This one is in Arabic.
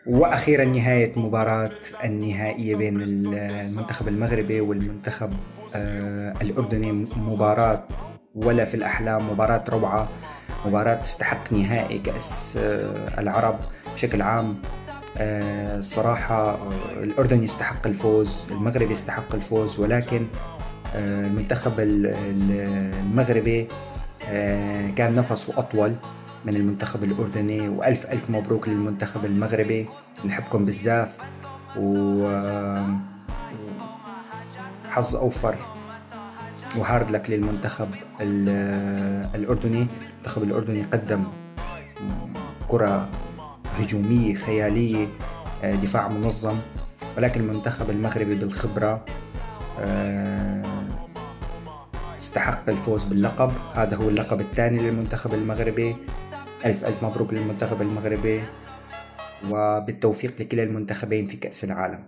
وأخيرا نهاية مباراة النهائية بين المنتخب المغربي والمنتخب الأردني. مباراة ولا في الأحلام، مباراة روعة، مباراة تستحق نهائي كأس العرب بشكل عام. الصراحة الأردن يستحق الفوز، المغرب يستحق الفوز، ولكن المنتخب المغربي كان نفسه أطول من المنتخب الأردني. وألف ألف مبروك للمنتخب المغربي، نحبكم بزاف، وحظ أوفر وهارد لك للمنتخب الأردني. المنتخب الأردني قدم كرة هجومية خيالية، دفاع منظم، ولكن المنتخب المغربي بالخبرة استحق الفوز باللقب. هذا هو اللقب الثاني للمنتخب المغربي. ألف ألف مبروك للمنتخب المغربي، وبالتوفيق لكلا المنتخبين في كأس العالم.